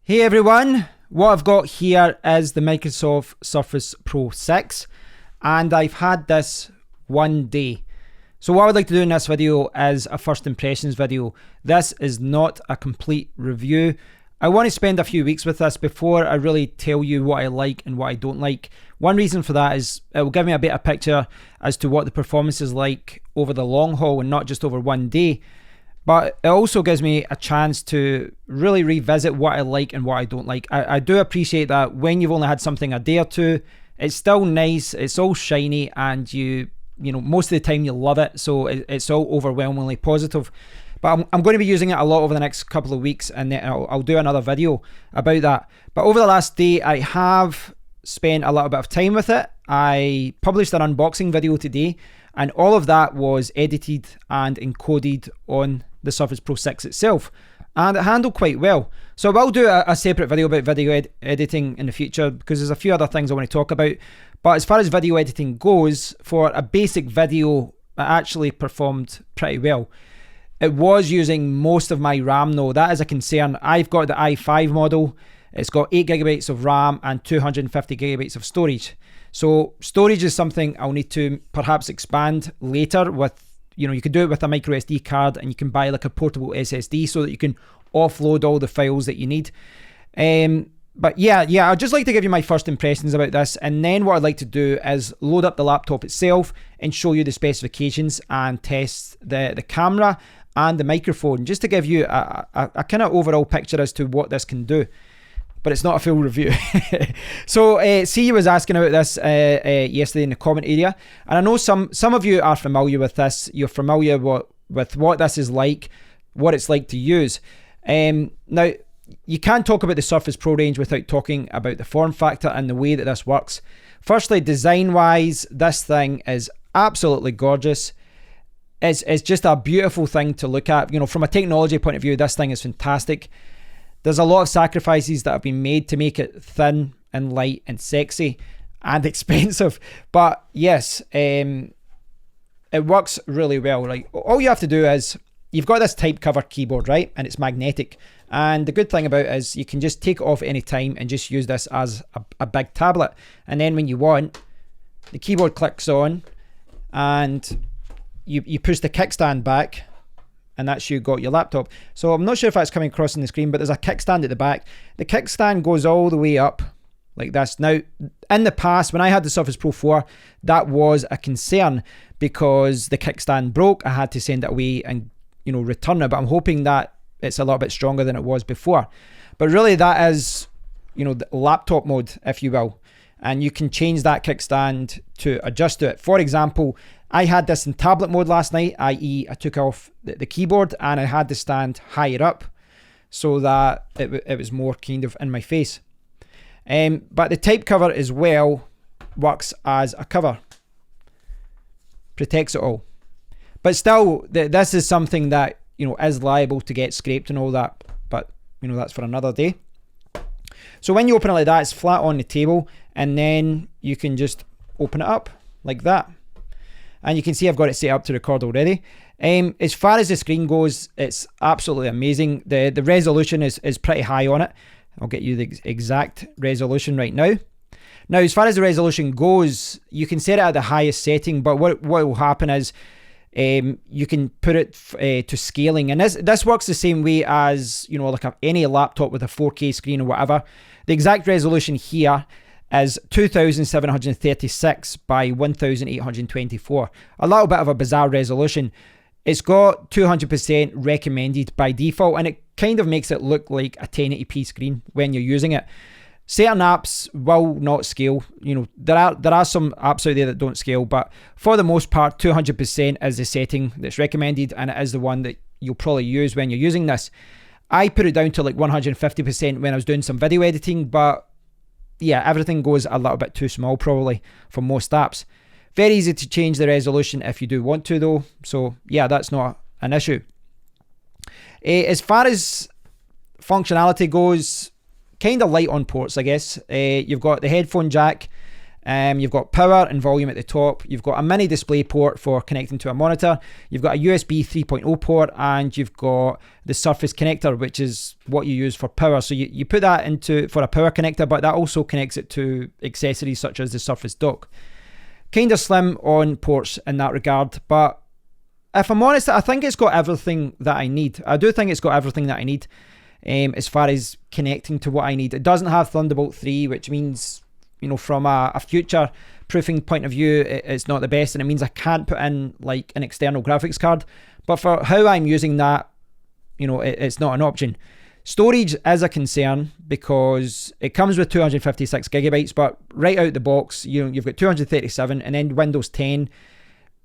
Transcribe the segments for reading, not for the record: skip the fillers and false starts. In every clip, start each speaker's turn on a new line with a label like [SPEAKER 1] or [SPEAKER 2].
[SPEAKER 1] Hey everyone, what I've got here is the Microsoft Surface Pro 6 and I've had this one day. So what I would like to do in this video is a first impressions video. This is not a complete review. I want to spend a few weeks with this before I really tell you what I like and what I don't like. One reason for that is it will give me a better picture as to what the performance is like over the long haul and not just over one day. But it also gives me a chance to really revisit what I like and what I don't like. I do appreciate that when you've only had something a day or two, it's still nice, it's all shiny, and you know, most of the time you love it, so it's all overwhelmingly positive. But I'm going to be using it a lot over the next couple of weeks, and then I'll do another video about that. But over the last day, I have spent a little bit of time with it. I published an unboxing video today, and all of that was edited and encoded on the Surface Pro 6 itself, and it handled quite well. So I will do a separate video about video editing in the future, because there's a few other things I want to talk about. But as far as video editing goes, for a basic video, it actually performed pretty well. It was using most of my RAM though. That is a concern. I've got the i5 model. It's got 8GB of RAM and 250GB of storage. So storage is something I'll need to perhaps expand later with, you know, you can do it with a micro SD card, and you can buy like a portable SSD so that you can offload all the files that you need. But yeah, I'd just like to give you my first impressions about this, and then what I'd like to do is load up the laptop itself and show you the specifications and test the camera and the microphone, just to give you a kind of overall picture as to what this can do. But it's not a full review. So C was asking about this yesterday in the comment area, and I know some of you are familiar with this. You're familiar with what this is like, what it's like to use. Now, you can't talk about the Surface Pro range without talking about the form factor and the way that this works. Firstly, design-wise, this thing is absolutely gorgeous. It's just a beautiful thing to look at. You know, from a technology point of view, this thing is fantastic. There's a lot of sacrifices that have been made to make it thin and light and sexy and expensive. But yes, it works really well. Like, all you have to do is, you've got this type cover keyboard, right? And it's magnetic. And the good thing about it is you can just take it off at any time and just use this as a big tablet. And then when you want, the keyboard clicks on and you push the kickstand back, and that's you got your laptop. So I'm not sure if that's coming across on the screen, but there's a kickstand at the back. The kickstand goes all the way up like this. Now, in the past, when I had the Surface Pro 4, that was a concern because the kickstand broke. I had to send it away and, you know, return it. But I'm hoping that it's a little bit stronger than it was before. But really, that is, you know, the laptop mode, if you will. And you can change that kickstand to adjust to it. For example, I had this in tablet mode last night, i.e. I took off the keyboard and I had the stand higher up so that it was more kind of in my face. But the type cover as well works as a cover. Protects it all. But still, this is something that, you know, is liable to get scraped and all that. But, you know, that's for another day. So when you open it like that, it's flat on the table, and then you can just open it up like that. And you can see I've got it set up to record already. As far as the screen goes, it's absolutely amazing. The resolution is pretty high on it. I'll get you the exact resolution right now. Now, as far as the resolution goes, you can set it at the highest setting, but what will happen is you can put it to scaling, and this works the same way as, you know, like any laptop with a 4K screen or whatever. The exact resolution here is 2736 by 1824. A little bit of a bizarre resolution. It's got 200% recommended by default, and it kind of makes it look like a 1080p screen when you're using it. Certain apps will not scale. You know, there are some apps out there that don't scale, but for the most part, 200% is the setting that's recommended, and it is the one that you'll probably use when you're using this. I put it down to like 150% when I was doing some video editing, but yeah, everything goes a little bit too small probably for most apps. Very easy to change the resolution if you do want to though. So yeah, that's not an issue. As far as functionality goes, kind of light on ports, I guess. You've got the headphone jack, You've got power and volume at the top. You've got a mini display port for connecting to a monitor. You've got a USB 3.0 port, and you've got the Surface connector, which is what you use for power. So you put that into for a power connector, but that also connects it to accessories such as the Surface dock. Kind of slim on ports in that regard, but if I'm honest, I think it's got everything that I need. I do think it's got everything that I need as far as connecting to what I need. It doesn't have Thunderbolt 3, which means, from a future proofing point of view, it's not the best, and it means I can't put in like an external graphics card. But for how I'm using that, it's not an option. Storage is a concern because it comes with 256 gigabytes, but right out the box, you've got 237, and then Windows 10,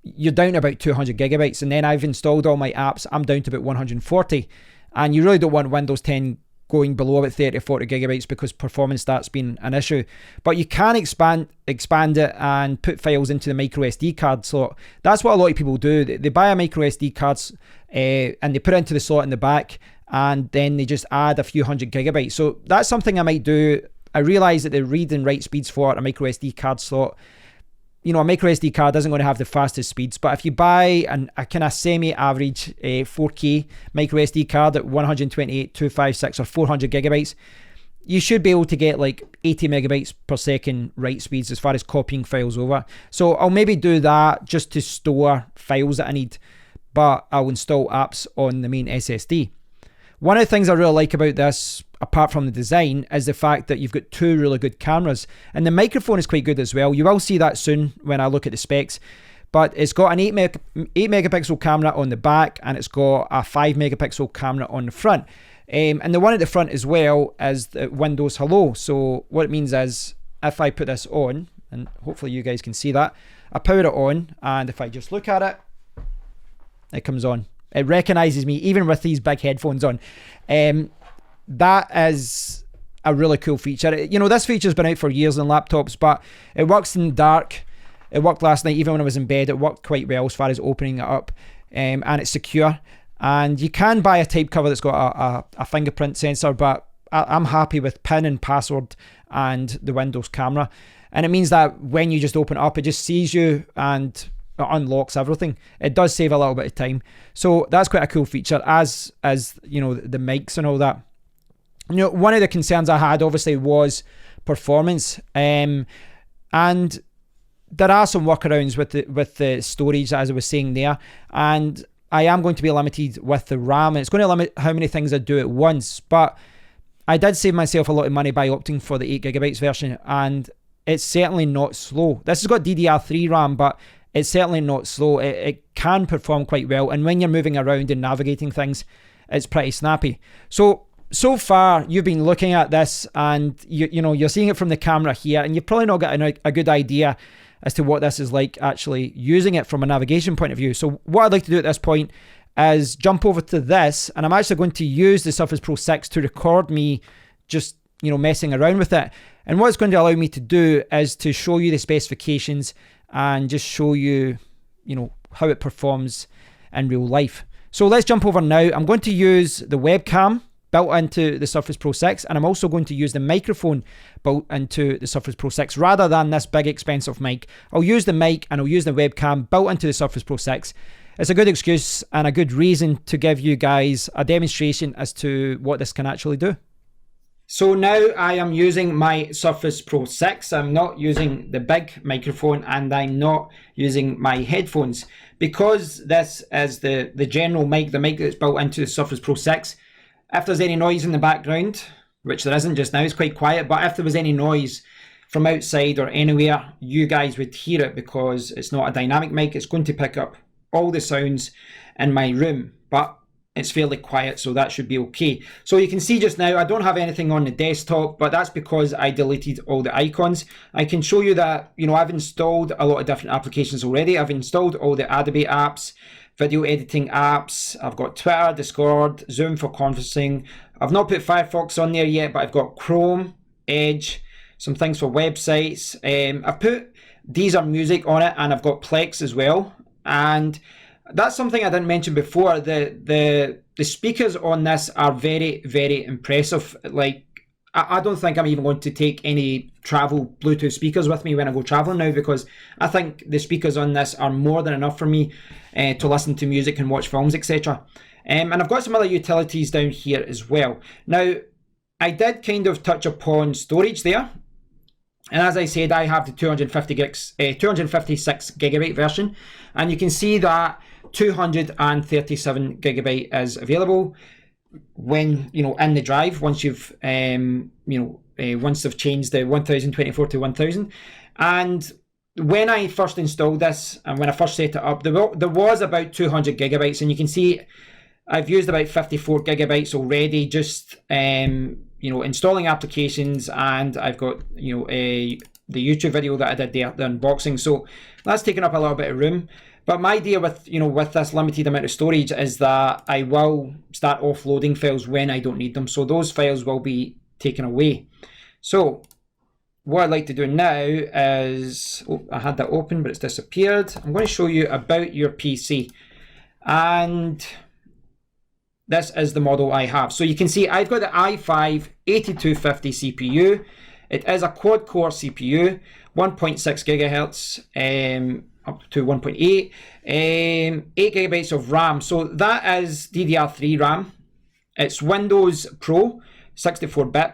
[SPEAKER 1] you're down to about 200 gigabytes. And then I've installed all my apps, I'm down to about 140. And you really don't want Windows 10 going below about 30 or 40 gigabytes because performance starts being an issue. But you can expand it and put files into the micro SD card slot. That's what a lot of people do. They buy a micro SD card and they put it into the slot in the back, and then they just add a few hundred gigabytes. So that's something I might do. I realize that the read and write speeds for a micro SD card slot, a micro SD card isn't going to have the fastest speeds, but if you buy a kind of semi-average 4K micro SD card at 128, 256 or 400 gigabytes, you should be able to get like 80 megabytes per second write speeds as far as copying files over. So I'll maybe do that just to store files that I need, but I'll install apps on the main SSD. One of the things I really like about this, apart from the design, is the fact that you've got two really good cameras, and the microphone is quite good as well. You will see that soon when I look at the specs, but it's got an 8 megapixel camera on the back, and it's got a 5 megapixel camera on the front. And the one at the front as well is the Windows Hello. So what it means is, if I put this on, and hopefully you guys can see that, I power it on, and if I just look at it, it comes on. It recognizes me even with these big headphones on. That is a really cool feature. This feature's been out for years on laptops, but it works in the dark. It worked last night, even when I was in bed. It worked quite well as far as opening it up, and it's secure. And you can buy a type cover that's got a fingerprint sensor, but I'm happy with PIN and password and the Windows camera. And it means that when you just open it up, it just sees you and it unlocks everything. It does save a little bit of time, so that's quite a cool feature, as the mics and all that. One of the concerns I had obviously was performance, and there are some workarounds with the storage, as I was saying there, and I am going to be limited with the RAM, and it's going to limit how many things I do at once. But I did save myself a lot of money by opting for the 8 gigabytes version, and it's certainly not slow. This has got DDR3 RAM, but it's certainly not slow. It can perform quite well, and when you're moving around and navigating things, it's pretty snappy. So far you've been looking at this, and you're seeing it from the camera here, and you've probably not got a good idea as to what this is like actually using it from a navigation point of view. So what I'd like to do at this point is jump over to this, and I'm actually going to use the Surface Pro 6 to record me just messing around with it. And what it's going to allow me to do is to show you the specifications and just show you, how it performs in real life. So let's jump over now. I'm going to use the webcam built into the Surface Pro 6, and I'm also going to use the microphone built into the Surface Pro 6 rather than this big expensive mic. I'll use the mic and I'll use the webcam built into the Surface Pro 6. It's a good excuse and a good reason to give you guys a demonstration as to what this can actually do. So now I am using my Surface Pro 6. I'm not using the big microphone, and I'm not using my headphones, because this is the general mic, the mic that's built into the Surface Pro 6. If there's any noise in the background, which there isn't just now, it's quite quiet, but if there was any noise from outside or anywhere, you guys would hear it, because it's not a dynamic mic. It's going to pick up all the sounds in my room, but it's fairly quiet, so that should be okay. So you can see just now I don't have anything on the desktop, but that's because I deleted all the icons. I can show you that I've installed a lot of different applications already. I've installed all the Adobe apps, video editing apps. I've got Twitter, Discord, Zoom for conferencing. I've not put Firefox on there yet, but I've got Chrome, Edge, some things for websites. I've put Deezer Music on it, and I've got Plex as well. And that's something I didn't mention before. The speakers on this are very, very impressive. Like, I don't think I'm even going to take any travel Bluetooth speakers with me when I go traveling now, because I think the speakers on this are more than enough for me to listen to music and watch films, etc. And I've got some other utilities down here as well. Now, I did kind of touch upon storage there. And as I said, I have the 256 gigabyte version, and you can see that 237 gigabyte is available when, in the drive, once you've once they've changed the 1024 to 1000. And when I first installed this and when I first set it up, there was about 200 gigabytes, and you can see I've used about 54 gigabytes already, just installing applications, and I've got the YouTube video that I did there, the unboxing. So that's taken up a little bit of room. But my idea with this limited amount of storage is that I will start offloading files when I don't need them. So those files will be taken away. So what I'd like to do now is, I had that open but it's disappeared. I'm going to show you about your PC. And this is the model I have. So you can see I've got the i5 8250 CPU. It is a quad core CPU, 1.6 gigahertz, up to 1.8, 8 gigabytes of RAM. So that is DDR3 RAM. It's Windows Pro, 64-bit.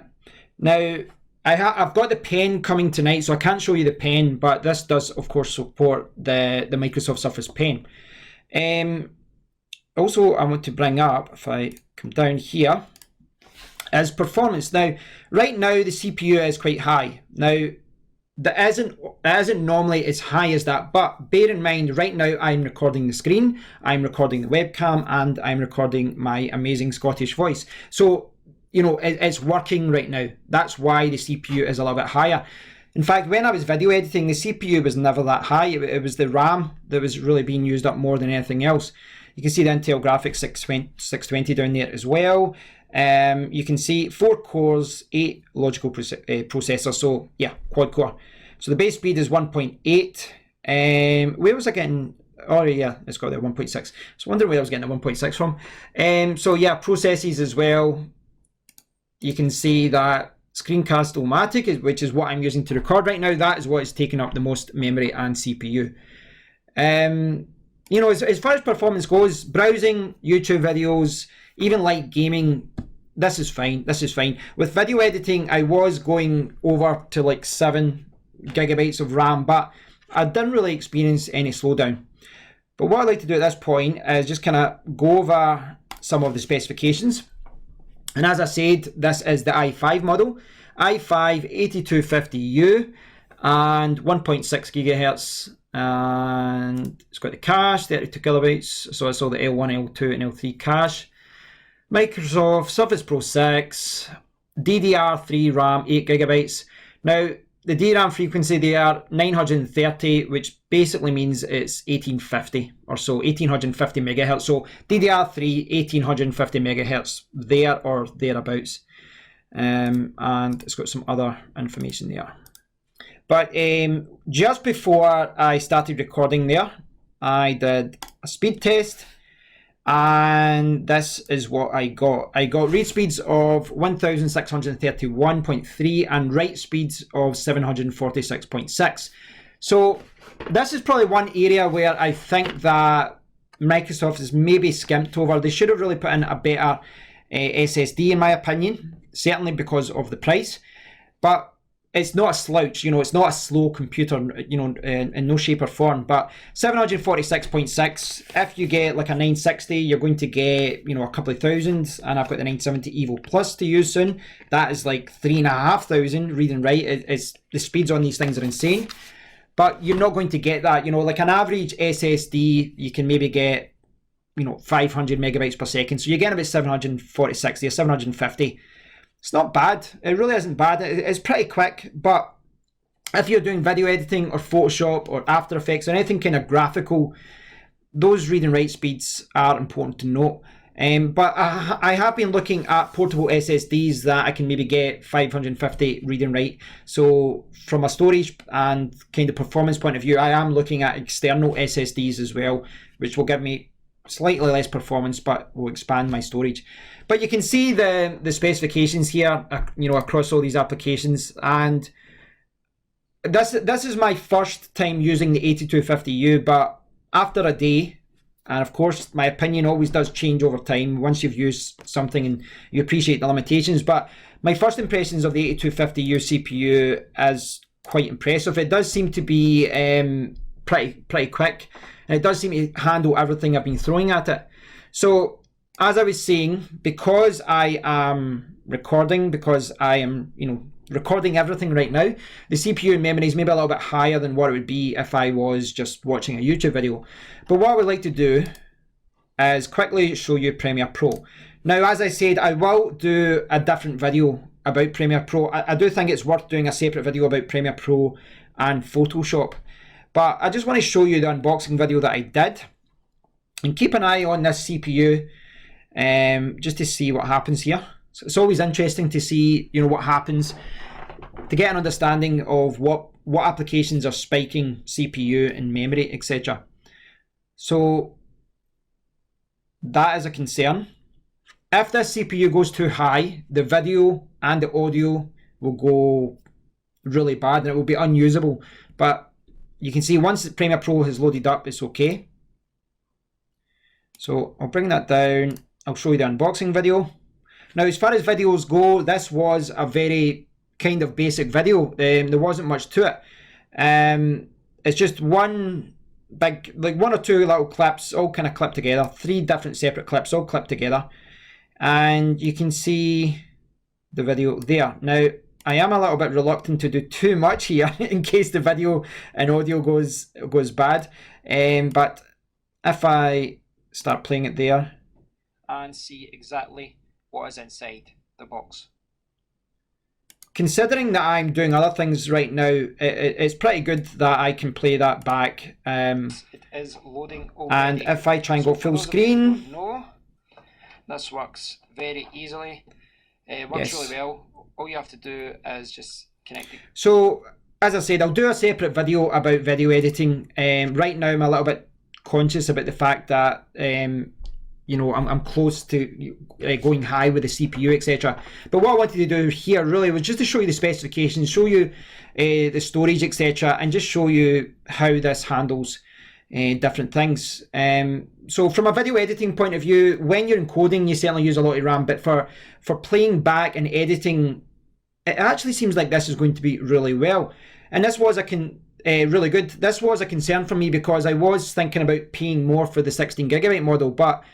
[SPEAKER 1] Now, I've got the pen coming tonight, so I can't show you the pen, but this does, of course, support the Microsoft Surface Pen. Also, I want to bring up, if I come down here, is performance. Now, right now, the CPU is quite high. Now, that isn't normally as high as that, but bear in mind, right now, I'm recording the screen, I'm recording the webcam, and I'm recording my amazing Scottish voice. So, it's working right now. That's why the CPU is a little bit higher. In fact, when I was video editing, the CPU was never that high. It was the RAM that was really being used up more than anything else. You can see the Intel Graphics 620 down there as well. You can see 4 cores, 8 logical processors. So yeah, quad core. So the base speed is 1.8. Where was I getting? Oh yeah, it's got that 1.6. I was wondering where I was getting the 1.6 from. So yeah, processes as well. You can see that Screencast-O-Matic, which is what I'm using to record right now. That is what is taking up the most memory and CPU. As far as performance goes, browsing, YouTube videos, even like gaming, this is fine. This is fine. With video editing, I was going over to like 7 gigabytes of RAM, but I didn't really experience any slowdown. But what I'd like to do at this point is just kind of go over some of the specifications. And as I said, this is the i5 model, i5 8250U and 1.6 gigahertz. And it's got the cache, 32 kilobytes, so it's all the L1, L2 and L3 cache. Microsoft Surface Pro 6, DDR3 RAM, 8 gigabytes. Now, the DRAM frequency there, 930, which basically means it's 1850 or so, 1850 megahertz. So DDR3, 1850 megahertz, there or thereabouts. And it's got some other information there. But just before I started recording there, I did a speed test, and this is what I got. I got read speeds of 1631.3 and write speeds of 746.6. So this is probably one area where I think that Microsoft has maybe skimped over. They should have really put in a better SSD, in my opinion, certainly because of the price. But it's not a slouch, it's not a slow computer, in no shape or form. But 746.6, if you get like a 960, you're going to get, a couple of thousand. And I've got the 970 Evo Plus to use soon. That is like 3,500 read and write. It's the speeds on these things are insane. But you're not going to get that, like an average SSD, you can maybe get, 500 megabytes per second. So you're getting about 746 or 750. It's not bad. It really isn't bad. It's pretty quick, but if you're doing video editing or Photoshop or After Effects or anything kind of graphical, those read and write speeds are important to note. But I have been looking at portable SSDs that I can maybe get 550 read and write. So from a storage and kind of performance point of view, I am looking at external SSDs as well, which will give me slightly less performance, but will expand my storage. But you can see the specifications here, you know, across all these applications. And this is my first time using the 8250U, but after a day, and of course my opinion always does change over time once you've used something and you appreciate the limitations, but my first impressions of the 8250U CPU is quite impressive. It does seem to be pretty quick, and it does seem to handle everything I've been throwing at it. So as I was saying, because I am recording, because I am, you know, recording everything right now, the CPU memory is maybe a little bit higher than what it would be if I was just watching a YouTube video. But what I would like to do is quickly show you Premiere Pro. Now, as I said, I will do a different video about Premiere Pro. I do think it's worth doing a separate video about Premiere Pro and Photoshop. But I just want to show you the unboxing video that I did. And keep an eye on this CPU just to see what happens here. So it's always interesting to see, you know, what happens, to get an understanding of what applications are spiking CPU and memory, etc. So that is a concern. If this CPU goes too high, the video and the audio will go really bad and it will be unusable. But you can see once Premiere Pro has loaded up, it's okay. So I'll bring that down. I'll show you the unboxing video. Now, as far as videos go, this was a very kind of basic video. There wasn't much to it. It's just one big, like one or two little clips, all kind of clipped together. 3 different separate clips, all clipped together. And you can see the video there. Now, I am a little bit reluctant to do too much here in case the video and audio goes bad. But if I start playing it there and see exactly what is inside the box. Considering that I'm doing other things right now, it's pretty good that I can play that back. It is loading already. And if I try and go full screen, no, this works very easily. It works really well. All you have to do is just connect it. So, as I said, I'll do a separate video about video editing. Right now, I'm a little bit conscious about the fact that you know, I'm close to going high with the CPU, etc. But what I wanted to do here really was just to show you the specifications, show you the storage, etc., and just show you how this handles different things. So from a video editing point of view, when you're encoding, you certainly use a lot of RAM, but for playing back and editing, it actually seems like this is going to be really well. And this was really good. This was a concern for me because I was thinking about paying more for the 16GB model, but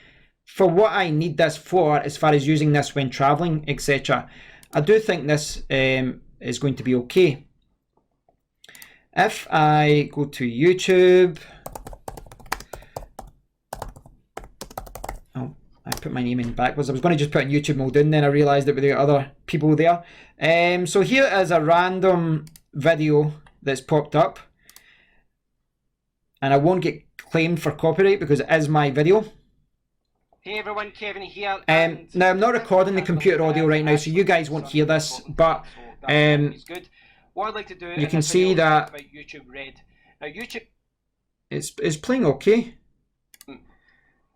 [SPEAKER 1] for what I need this for, as far as using this when traveling, etc., I do think this is going to be okay. If I go to YouTube, oh, I put my name in backwards. I was going to just put in YouTube mode in, then I realised that there were other people there. So here is a random video that's popped up, and I won't get claimed for copyright because it is my video. Hey everyone, Kevin here. Now I'm not recording the computer audio right now, so you guys won't hear this, but good. What I'd like to do, you can see that about YouTube Red. Now YouTube, it's playing okay.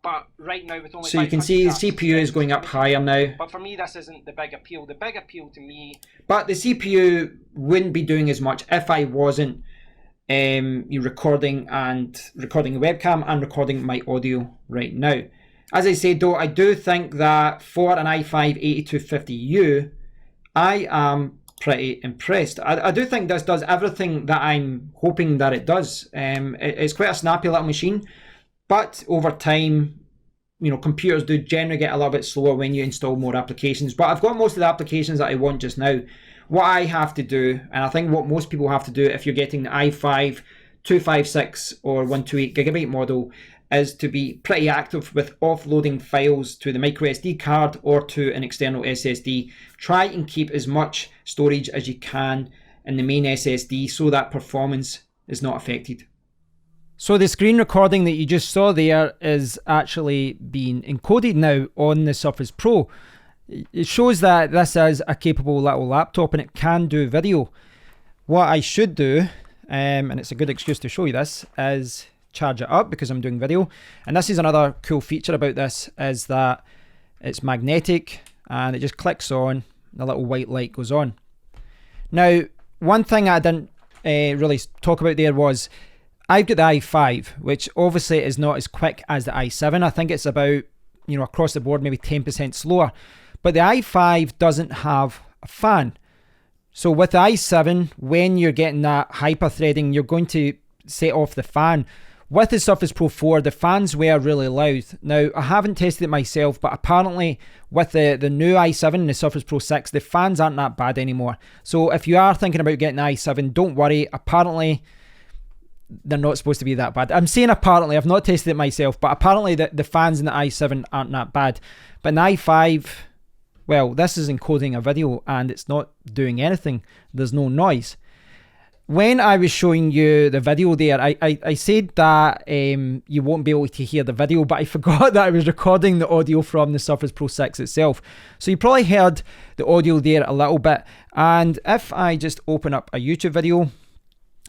[SPEAKER 1] But right now with only so you can see the CPU is going up higher now. But for me, this isn't the big appeal. The big appeal to me. But the CPU wouldn't be doing as much if I wasn't recording a webcam and recording my audio right now. As I said though, I do think that for an i5-8250U, I am pretty impressed. I do think this does everything that I'm hoping that it does. It's quite a snappy little machine, but over time, you know, computers do generally get a little bit slower when you install more applications. But I've got most of the applications that I want just now. What I have to do, and I think what most people have to do if you're getting the i5 256 or 128GB model, is to be pretty active with offloading files to the micro SD card or to an external SSD. Try and keep as much storage as you can in the main SSD so that performance is not affected. So the screen recording that you just saw there is actually being encoded now on the Surface Pro. It shows that this is a capable little laptop and it can do video. What I should do, and it's a good excuse to show you this, is charge it up because I'm doing video. And this is another cool feature about this, is that it's magnetic and it just clicks on, the little white light goes on. Now, one thing I didn't really talk about there was I've got the i5, which obviously is not as quick as the i7. I think it's about, you know, across the board, maybe 10% slower. But the i5 doesn't have a fan. So with the i7, when you're getting that hyper-threading, you're going to set off the fan. With the Surface Pro 4, the fans were really loud. Now, I haven't tested it myself, but apparently with the new i7 and the Surface Pro 6, the fans aren't that bad anymore. So if you are thinking about getting the i7, don't worry. Apparently, they're not supposed to be that bad. I'm saying apparently, I've not tested it myself, but apparently the fans in the i7 aren't that bad. But in the i5, well, this is encoding a video and it's not doing anything. There's no noise. When I was showing you the video there, I said that you won't be able to hear the video, but I forgot that I was recording the audio from the Surface Pro 6 itself. So you probably heard the audio there a little bit. And if I just open up a YouTube video,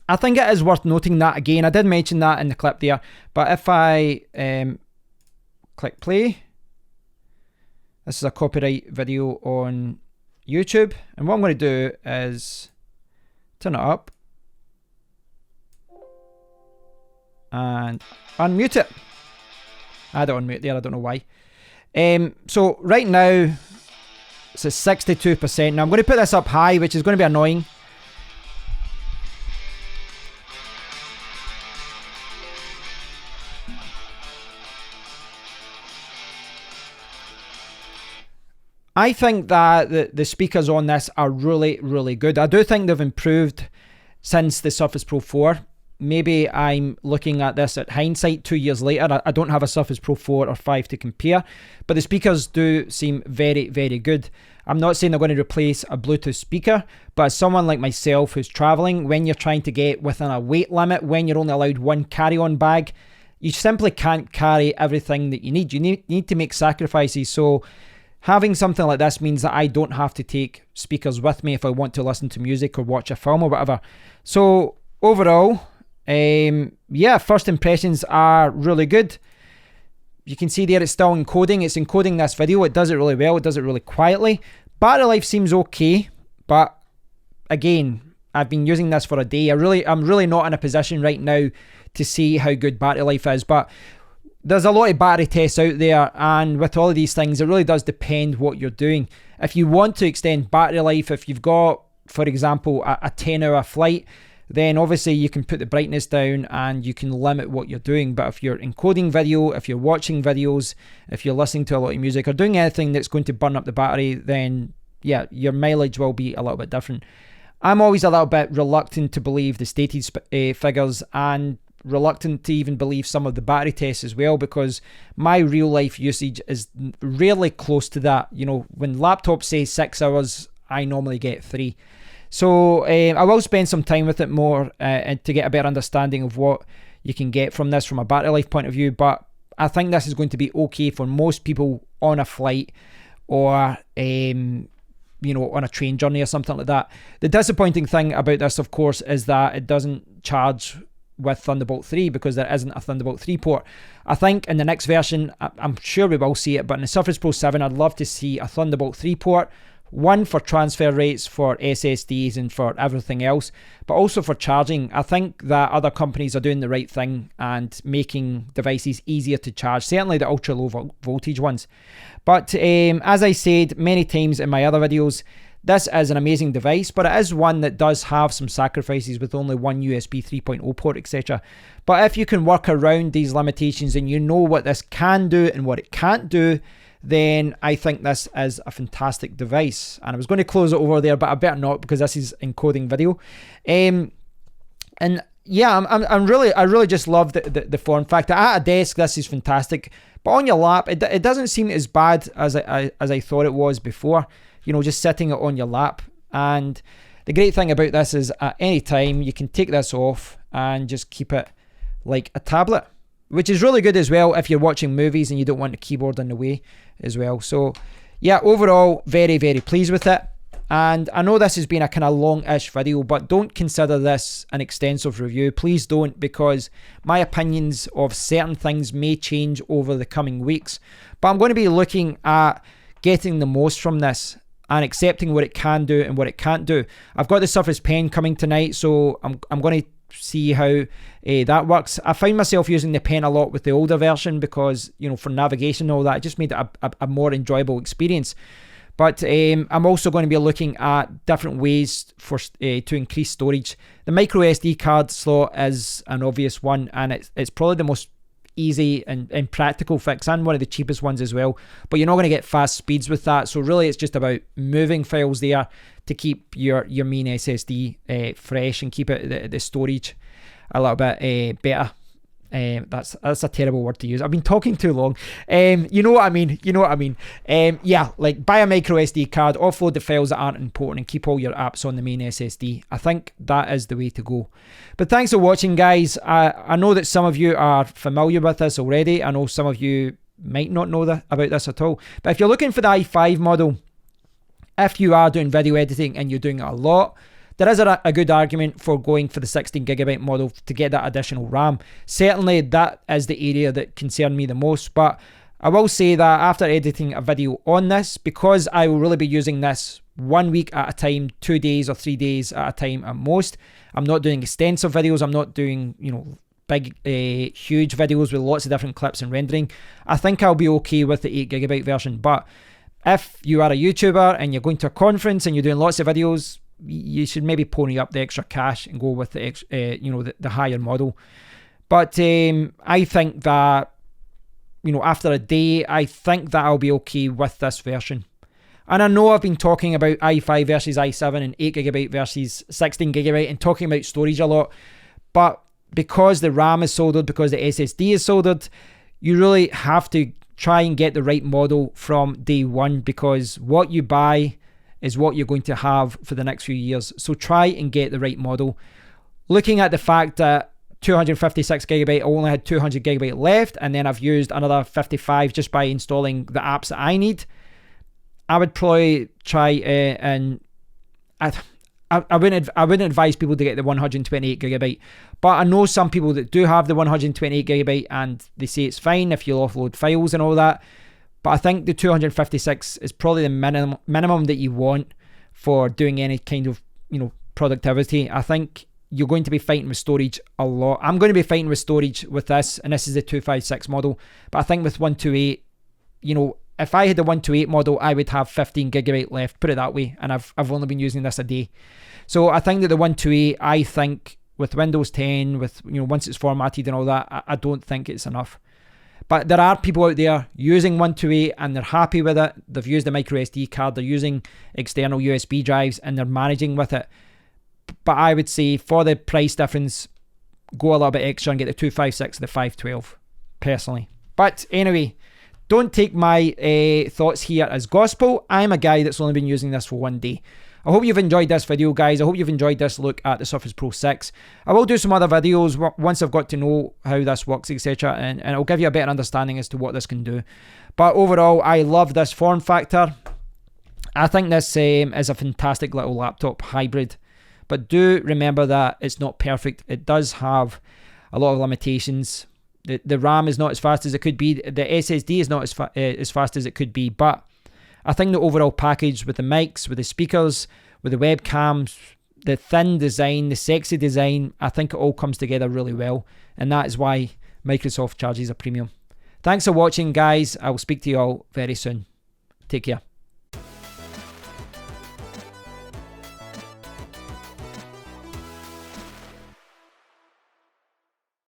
[SPEAKER 1] I think it is worth noting that again. I did mention that in the clip there, but if I click play, this is a copyright video on YouTube. And what I'm going to do is turn it up and unmute it. I don't unmute there, I don't know why. So right now, it's at 62%. Now I'm going to put this up high, which is going to be annoying. I think that the speakers on this are really, really good. I do think they've improved since the Surface Pro 4. Maybe I'm looking at this at hindsight 2 years later. I don't have a Surface Pro 4 or 5 to compare, but the speakers do seem very, very good. I'm not saying they're going to replace a Bluetooth speaker, but as someone like myself who's traveling, when you're trying to get within a weight limit, when you're only allowed one carry-on bag, you simply can't carry everything that you need. You need to make sacrifices. So having something like this means that I don't have to take speakers with me if I want to listen to music or watch a film or whatever. So overall, yeah, first impressions are really good. You can see there it's still encoding. It's encoding this video. It does it really well. It does it really quietly. Battery life seems okay, but again, I've been using this for a day. I'm really not in a position right now to see how good battery life is, but there's a lot of battery tests out there, and with all of these things, it really does depend what you're doing. If you want to extend battery life, if you've got, for example, a 10-hour flight, then obviously you can put the brightness down and you can limit what you're doing. But if you're encoding video, if you're watching videos, if you're listening to a lot of music or doing anything that's going to burn up the battery, then yeah, your mileage will be a little bit different. I'm always a little bit reluctant to believe the stated figures, and reluctant to even believe some of the battery tests as well, because my real life usage is really close to that. You know, when laptops say 6 hours, I normally get 3. So I will spend some time with it more to get a better understanding of what you can get from this from a battery life point of view. But I think this is going to be okay for most people on a flight or you know, on a train journey or something like that. The disappointing thing about this, of course, is that it doesn't charge with Thunderbolt 3 because there isn't a Thunderbolt 3 port. I think in the next version, I'm sure we will see it, but in the Surface Pro 7, I'd love to see a Thunderbolt 3 port. One for transfer rates, for SSDs and for everything else, but also for charging. I think that other companies are doing the right thing and making devices easier to charge, certainly the ultra low voltage ones. But as I said many times in my other videos, this is an amazing device, but it is one that does have some sacrifices with only one USB 3.0 port, etc. But if you can work around these limitations and you know what this can do and what it can't do, then I think this is a fantastic device. And I was going to close it over there, but I better not because this is encoding video. And yeah, I really just love the form factor. At a desk, this is fantastic, but on your lap, it doesn't seem as bad as I thought it was before. You know, just sitting it on your lap. And the great thing about this is at any time you can take this off and just keep it like a tablet, which is really good as well if you're watching movies and you don't want the keyboard in the way as well. So yeah, overall, very, very pleased with it. And I know this has been a kind of long-ish video, but don't consider this an extensive review. Please don't, because my opinions of certain things may change over the coming weeks. But I'm going to be looking at getting the most from this and accepting what it can do and what it can't do. I've got the Surface Pen coming tonight, so I'm going to see how that works. I find myself using the pen a lot with the older version because, you know, for navigation and all that, it just made it a more enjoyable experience. But I'm also going to be looking at different ways for to increase storage. The micro SD card slot is an obvious one, and it's probably the most easy and practical fix, and one of the cheapest ones as well. But you're not going to get fast speeds with that, so really it's just about moving files there to keep your main SSD fresh and keep it the storage a little bit better. That's a terrible word to use. I've been talking too long. You know what I mean. Yeah, like buy a micro SD card, offload the files that aren't important, and keep all your apps on the main SSD. I think that is the way to go. But thanks for watching, guys. I know that some of you are familiar with this already. I know some of you might not know about this at all. But if you're looking for the i5 model, if you are doing video editing and you're doing it a lot, there is a good argument for going for the 16GB model to get that additional RAM. Certainly that is the area that concerned me the most, but I will say that after editing a video on this, because I will really be using this 1 week at a time, 2 days or 3 days at a time at most. I'm not doing extensive videos, I'm not doing, you know, big huge videos with lots of different clips and rendering. I think I'll be okay with the 8GB version. But if you are a YouTuber and you're going to a conference and you're doing lots of videos, you should maybe pony up the extra cash and go with the higher model. But I think that, you know, after a day, I think that I'll be okay with this version. And I know I've been talking about i5 versus i7 and 8GB versus 16GB and talking about storage a lot, but because the RAM is soldered, because the SSD is soldered, you really have to try and get the right model from day one, because what you buy is what you're going to have for the next few years. So try and get the right model. Looking at the fact that 256GB, I only had 200GB left, and then I've used another 55 just by installing the apps that I need, I would probably try and I wouldn't advise people to get the 128GB, but I know some people that do have the 128GB and they say it's fine if you offload files and all that. But I think the 256 is probably the minimum that you want for doing any kind of, you know, productivity. I think you're going to be fighting with storage a lot. I'm going to be fighting with storage with this, and this is the 256 model. But I think with 128, you know, if I had the 128 model, I would have 15GB left, put it that way, and I've only been using this a day. So I think that the 128, I think with Windows 10, with, you know, once it's formatted and all that, I don't think it's enough. But there are people out there using 128 and they're happy with it. They've used the micro SD card, they're using external USB drives, and they're managing with it. But I would say for the price difference, go a little bit extra and get the 256 and the 512, personally. But anyway, don't take my thoughts here as gospel. I'm a guy that's only been using this for 1 day. I hope you've enjoyed this video, guys. I hope you've enjoyed this look at the Surface Pro 6. I will do some other videos once I've got to know how this works, etc. And I'll give you a better understanding as to what this can do. But overall, I love this form factor. I think this is a fantastic little laptop hybrid. But do remember that it's not perfect. It does have a lot of limitations. The RAM is not as fast as it could be. The SSD is not as fast as it could be. But I think the overall package with the mics, with the speakers, with the webcams, the thin design, the sexy design, I think it all comes together really well. And that is why Microsoft charges a premium. Thanks for watching, guys. I will speak to you all very soon. Take care.